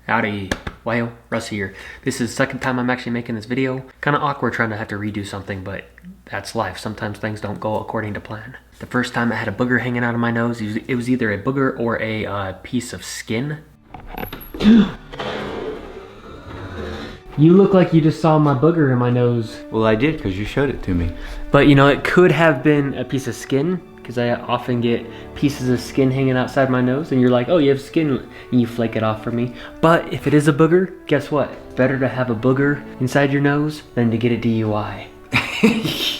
Howdy. Well, Russ here. This is the second time I'm actually making this video. Kind of awkward trying to have to redo something, but that's life. Sometimes things don't go according to plan. The first time I had a booger hanging out of my nose. It was either a booger or a piece of skin. You look like you just saw my booger in my nose. Well, I did because you showed it to me. But you know, it could have been a piece of skin because I often get pieces of skin hanging outside my nose and you're like, oh, you have skin, and you flake it off for me. But if it is a booger, guess what? It's better to have a booger inside your nose than to get a DUI.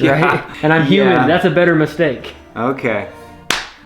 Yeah. Right? And I'm human. Yeah. That's a better mistake. Okay.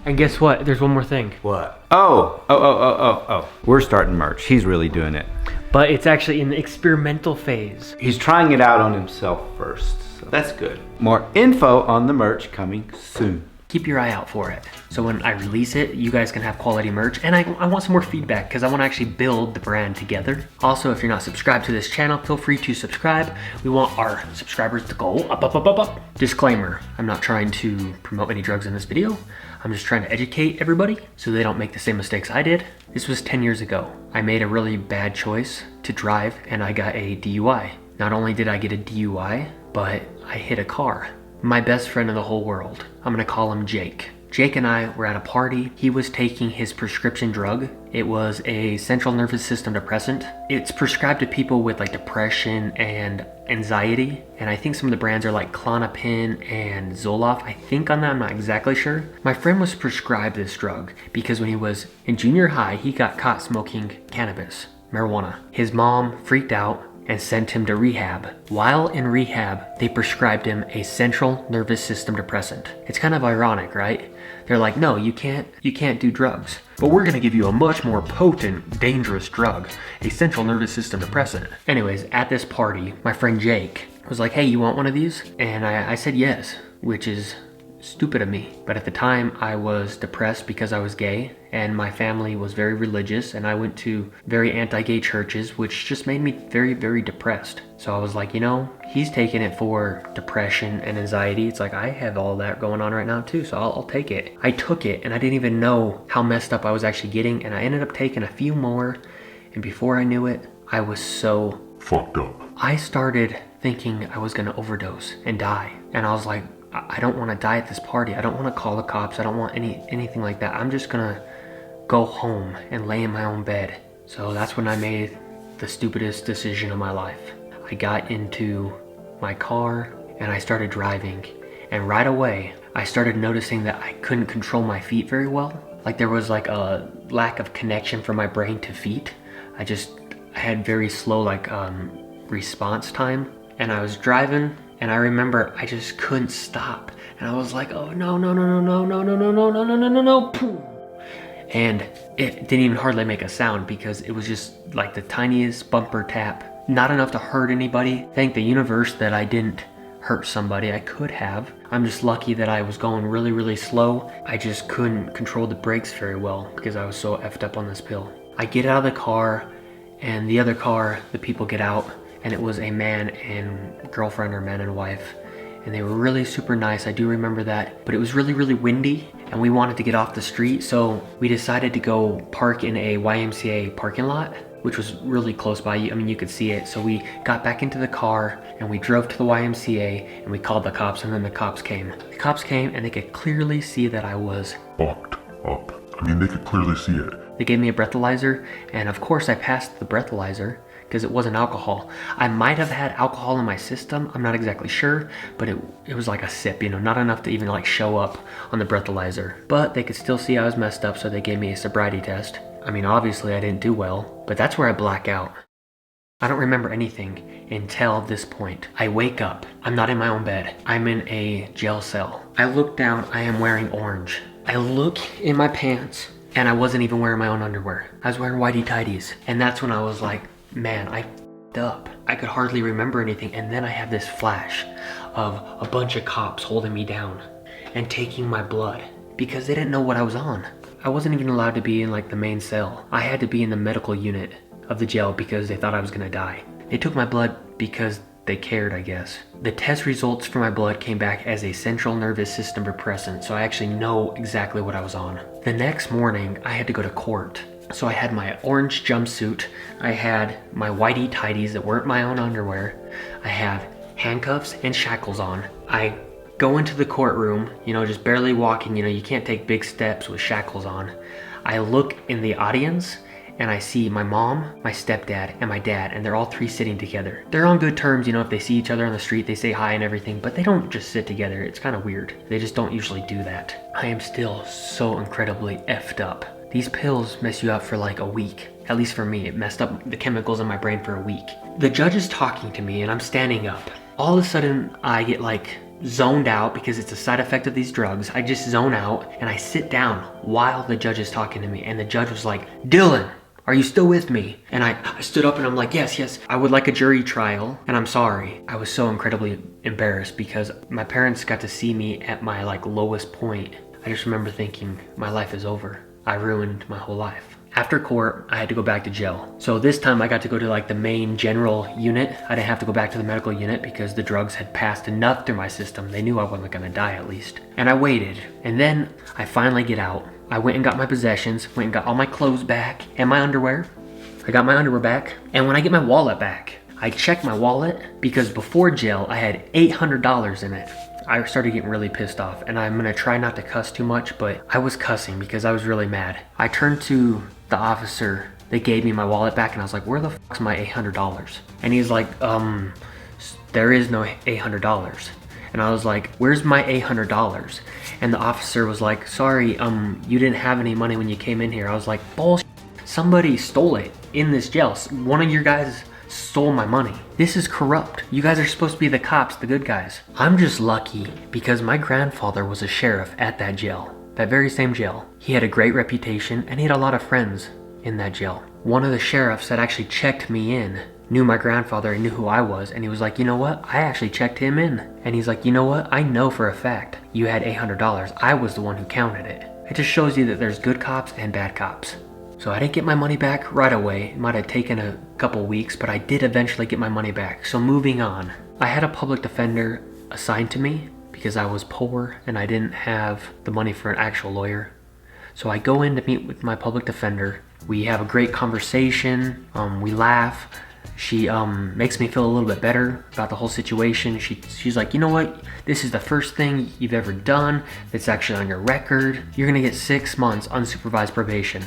And guess what? There's one more thing. What? Oh. We're starting merch. He's really doing it. But it's actually in the experimental phase. He's trying it out on himself first, so that's good. More info on the merch coming soon. Keep your eye out for it. So when I release it, you guys can have quality merch. And I want some more feedback because I want to actually build the brand together. Also, if you're not subscribed to this channel, feel free to subscribe. We want our subscribers to go up. Disclaimer, I'm not trying to promote any drugs in this video. I'm just trying to educate everybody so they don't make the same mistakes I did. This was 10 years ago. I made a really bad choice to drive and I got a DUI. Not only did I get a DUI, but I hit a car. My best friend in the whole world. I'm gonna call him Jake. Jake and I were at a party. He was taking his prescription drug. It was a central nervous system depressant. It's prescribed to people with like depression and anxiety. And I think some of the brands are like Klonopin and Zoloft. I think on that, I'm not exactly sure. My friend was prescribed this drug because when he was in junior high, he got caught smoking cannabis, marijuana. His mom freaked out and sent him to rehab. While in rehab, they prescribed him a central nervous system depressant. It's kind of ironic, right? They're like, no, you can't do drugs. But we're gonna give you a much more potent, dangerous drug, a central nervous system depressant. Anyways, at this party, my friend Jake was like, hey, you want one of these? And I said yes, which is stupid of me. But at the time I was depressed because I was gay and my family was very religious and I went to very anti-gay churches, which just made me very, very depressed. So I was like, you know, he's taking it for depression and anxiety. It's like, I have all that going on right now too, so I'll take it. I took it and I didn't even know how messed up I was actually getting, and I ended up taking a few more, and before I knew it, I was so fucked up. I started thinking I was gonna overdose and die. And I was like, I don't want to die at this party. I don't want to call the cops. I don't want anything like that. I'm just gonna go home and lay in my own bed. So that's when I made the stupidest decision of my life. I got into my car and I started driving. And right away, I started noticing that I couldn't control my feet very well. Like there was like a lack of connection from my brain to feet. I had very slow response time. And I was driving, and I remember I just couldn't stop. And I was like, oh no. And it didn't even hardly make a sound because it was just like the tiniest bumper tap. Not enough to hurt anybody. Thank the universe that I didn't hurt somebody. I could have. I'm just lucky that I was going really, really slow. I just couldn't control the brakes very well because I was so effed up on this pill. I get out of the car, and the other car, the people get out, and it was a man and girlfriend, or man and wife, and they were really super nice. I do remember that, but it was really, really windy and we wanted to get off the street, so we decided to go park in a YMCA parking lot, which was really close by. I mean, you could see it. So we got back into the car and we drove to the YMCA and we called the cops, and then the cops came. The cops came and they could clearly see that I was fucked up. I mean, they could clearly see it. They gave me a breathalyzer, and of course I passed the breathalyzer because it wasn't alcohol. I might have had alcohol in my system, I'm not exactly sure, but it was like a sip, you know, not enough to even like show up on the breathalyzer. But they could still see I was messed up, so they gave me a sobriety test. I mean, obviously I didn't do well, but that's where I black out. I don't remember anything until this point. I wake up, I'm not in my own bed. I'm in a jail cell. I look down, I am wearing orange. I look in my pants, and I wasn't even wearing my own underwear. I was wearing whitey tighties. And that's when I was like, man, I f***ed up. I could hardly remember anything. And then I have this flash of a bunch of cops holding me down and taking my blood because they didn't know what I was on. I wasn't even allowed to be in like the main cell. I had to be in the medical unit of the jail because they thought I was gonna die. They took my blood because they cared, I guess. The test results for my blood came back as a central nervous system depressant, so I actually know exactly what I was on. The next morning, I had to go to court. So I had my orange jumpsuit, I had my whitey tighties that weren't my own underwear, I have handcuffs and shackles on. I go into the courtroom, you know, just barely walking, you know, you can't take big steps with shackles on. I look in the audience and I see my mom, my stepdad, and my dad, and they're all three sitting together. They're on good terms, you know, if they see each other on the street, they say hi and everything, but they don't just sit together. It's kind of weird. They just don't usually do that. I am still so incredibly effed up. These pills mess you up for like a week. At least for me, it messed up the chemicals in my brain for a week. The judge is talking to me and I'm standing up. All of a sudden, I get like zoned out because it's a side effect of these drugs. I just zone out and I sit down while the judge is talking to me. And the judge was like, "Dylan, are you still with me?" And I stood up and I'm like, yes, I would like a jury trial and I'm sorry. I was so incredibly embarrassed because my parents got to see me at my like lowest point. I just remember thinking, my life is over. I ruined my whole life. After court, I had to go back to jail. So this time I got to go to like the main general unit. I didn't have to go back to the medical unit because the drugs had passed enough through my system. They knew I wasn't gonna die at least. And I waited. And then I finally get out. I went and got my possessions, went and got all my clothes back and my underwear. I got my underwear back. And when I get my wallet back, I checked my wallet because before jail, I had $800 in it. I started getting really pissed off, and I'm gonna try not to cuss too much, but I was cussing because I was really mad. I turned to the officer that gave me my wallet back and I was like, "Where the fuck's my $800? And he's like, there is no $800. And I was like, "Where's my $800? And the officer was like, "Sorry, you didn't have any money when you came in here." I was like, "Bullshit. Somebody stole it in this jail. One of your guys stole my money. This is corrupt. You guys are supposed to be the cops, the good guys." I'm just lucky because my grandfather was a sheriff at that jail, that very same jail. He had a great reputation and he had a lot of friends in that jail. One of the sheriffs that actually checked me in knew my grandfather and knew who I was, and he was like, "You know what? I actually checked him in." And he's like, "You know what? I know for a fact you had $800. I was the one who counted it." It just shows you that there's good cops and bad cops. So I didn't get my money back right away. It might have taken a couple weeks, but I did eventually get my money back. So moving on, I had a public defender assigned to me because I was poor and I didn't have the money for an actual lawyer. So I go in to meet with my public defender. We have a great conversation. We laugh. She makes me feel a little bit better about the whole situation. She's like, "You know what? This is the first thing you've ever done that's actually on your record. You're gonna get 6 months unsupervised probation."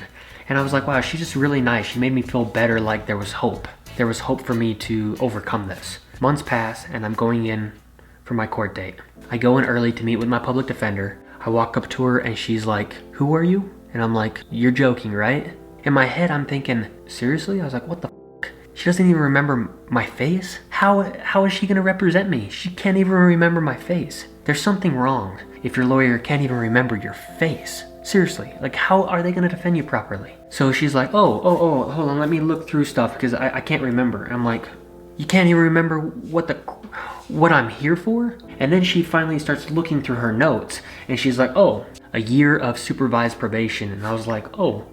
And I was like, wow, she's just really nice. She made me feel better, like there was hope. There was hope for me to overcome this. Months pass and I'm going in for my court date. I go in early to meet with my public defender. I walk up to her and she's like, "Who are you?" And I'm like, "You're joking, right?" In my head, I'm thinking, seriously? I was like, what the fuck? She doesn't even remember my face? How is she gonna represent me? She can't even remember my face. There's something wrong if your lawyer can't even remember your face. Seriously, like how are they gonna defend you properly? So she's like, oh, hold on, let me look through stuff because I can't remember. I'm like, you can't even remember what I'm here for? And then she finally starts looking through her notes and she's like, oh, a year of supervised probation. And I was like, oh,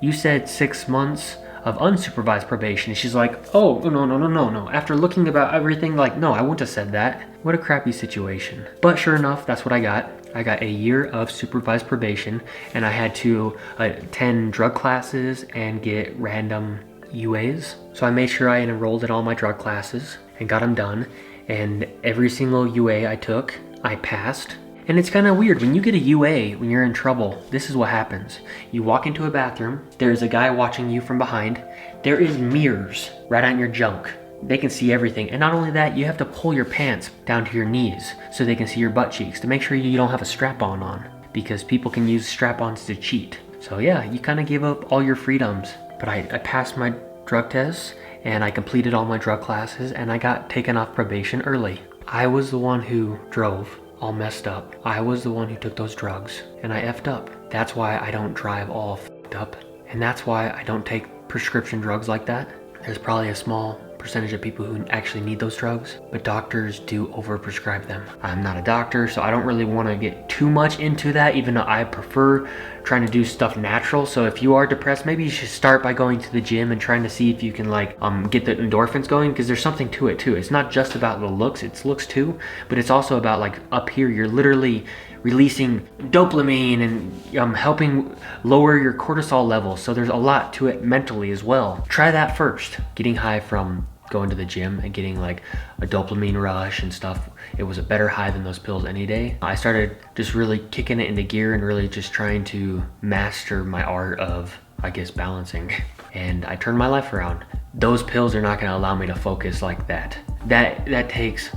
you said 6 months of unsupervised probation. And she's like, oh, no. After looking about everything, like, no, I wouldn't have said that. What a crappy situation. But sure enough, that's what I got. I got a year of supervised probation and I had to attend drug classes and get random UAs. So I made sure I enrolled in all my drug classes and got them done. And every single UA I took, I passed. And it's kind of weird. When you get a UA, when you're in trouble, this is what happens. You walk into a bathroom, there's a guy watching you from behind. There is mirrors right on your junk. They can see everything. And not only that, you have to pull your pants down to your knees so they can see your butt cheeks to make sure you don't have a strap-on on, because people can use strap-ons to cheat. So yeah, you kind of give up all your freedoms. But I passed my drug tests and I completed all my drug classes and I got taken off probation early. I was the one who drove all messed up. I was the one who took those drugs and I effed up. That's why I don't drive all fucked up. And that's why I don't take prescription drugs like that. There's probably a small percentage of people who actually need those drugs, but doctors do overprescribe them. I'm not a doctor, so I don't really want to get too much into that, even though I prefer trying to do stuff natural. So if you are depressed, maybe you should start by going to the gym and trying to see if you can like get the endorphins going, because there's something to it too. It's not just about the looks, it's looks too, but it's also about like up here, you're literally releasing dopamine and helping lower your cortisol levels. So there's a lot to it mentally as well. Try that first. Getting high from going to the gym and getting like a dopamine rush and stuff, it was a better high than those pills any day. I started just really kicking it into gear and really just trying to master my art of, I guess, balancing. And I turned my life around. Those pills are not going to allow me to focus like that. That takes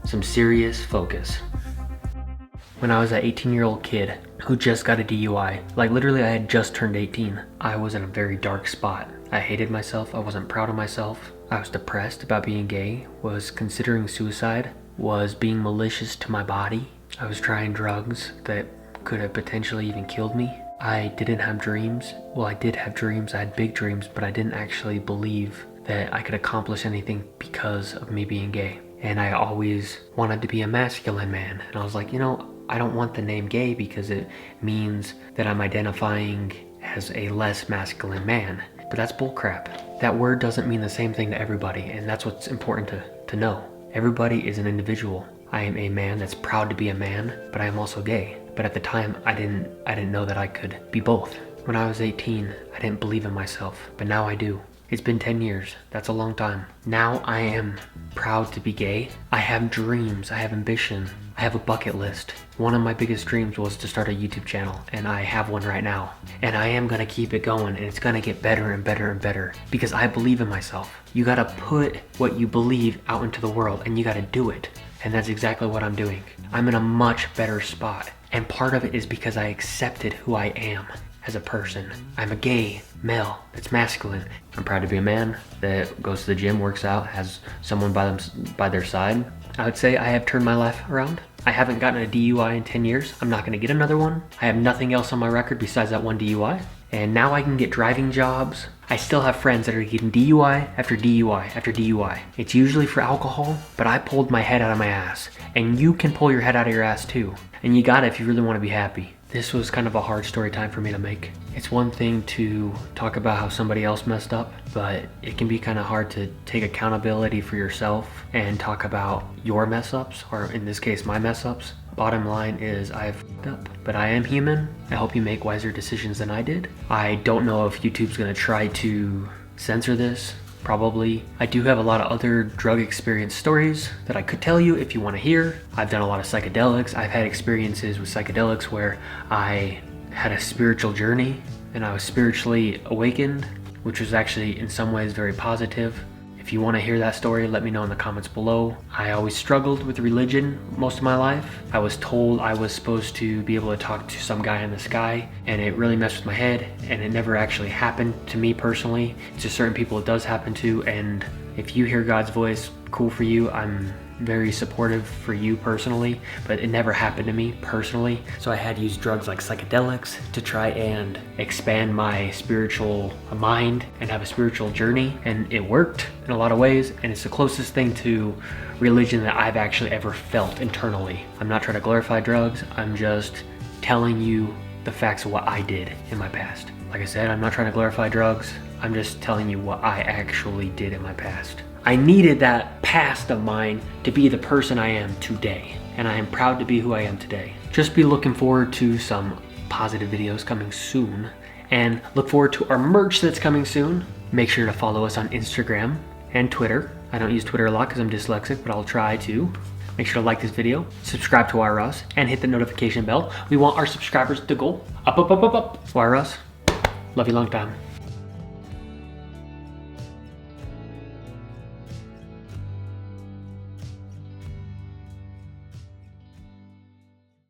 some serious focus. When I was an 18-year-old kid who just got a DUI, like literally I had just turned 18, I was in a very dark spot. I hated myself, I wasn't proud of myself, I was depressed about being gay, was considering suicide, was being malicious to my body. I was trying drugs that could have potentially even killed me. I didn't have dreams. Well, I did have dreams, I had big dreams, but I didn't actually believe that I could accomplish anything because of me being gay. And I always wanted to be a masculine man. And I was like, you know, I don't want the name gay because it means that I'm identifying as a less masculine man. But that's bullcrap. That word doesn't mean the same thing to everybody, and that's what's important to know. Everybody is an individual. I am a man that's proud to be a man, but I am also gay. But at the time, I didn't know that I could be both. When I was 18, I didn't believe in myself, but now I do. It's been 10 years. That's a long time. Now I am proud to be gay. I have dreams. I have ambition. I have a bucket list. One of my biggest dreams was to start a YouTube channel, and I have one right now. And I am gonna keep it going, and it's gonna get better and better and better because I believe in myself. You gotta put what you believe out into the world, and you gotta do it. And that's exactly what I'm doing. I'm in a much better spot. And part of it is because I accepted who I am as a person. I'm a gay male that's masculine. I'm proud to be a man that goes to the gym, works out, has someone by their side. I would say I have turned my life around. I haven't gotten a DUI in 10 years. I'm not gonna get another one. I have nothing else on my record besides that one DUI. And now I can get driving jobs. I still have friends that are getting DUI after DUI after DUI. It's usually for alcohol, but I pulled my head out of my ass. And you can pull your head out of your ass too. And you gotta if you really wanna be happy. This was kind of a hard story time for me to make. It's one thing to talk about how somebody else messed up, but it can be kind of hard to take accountability for yourself and talk about your mess ups, or in this case, my mess ups. Bottom line is I've fucked up, but I am human. I hope you make wiser decisions than I did. I don't know if YouTube's gonna try to censor this. Probably. I do have a lot of other drug experience stories that I could tell you if you want to hear. I've done a lot of psychedelics. I've had experiences with psychedelics where I had a spiritual journey and I was spiritually awakened, which was actually in some ways very positive. If you want to hear that story, let me know in the comments below. I always struggled with religion most of my life. I was told I was supposed to be able to talk to some guy in the sky, and it really messed with my head, and it never actually happened to me personally. To certain people it does happen to, and if you hear God's voice, cool for you. I'm very supportive for you personally, but it never happened to me personally. So I had used drugs like psychedelics to try and expand my spiritual mind and have a spiritual journey, and it worked in a lot of ways, and it's the closest thing to religion that I've actually ever felt internally. I'm not trying to glorify drugs, I'm just telling you the facts of what I did in my past. Like I said, I'm not trying to glorify drugs, I'm just telling you what I actually did in my past. I needed that past of mine to be the person I am today, and I am proud to be who I am today. Just be looking forward to some positive videos coming soon, and look forward to our merch that's coming soon. Make sure to follow us on Instagram and Twitter. I don't use Twitter a lot because I'm dyslexic, but I'll try to. Make sure to like this video, subscribe to Russ, and hit the notification bell. We want our subscribers to go up, up, up, up, up. Russ, love you long time.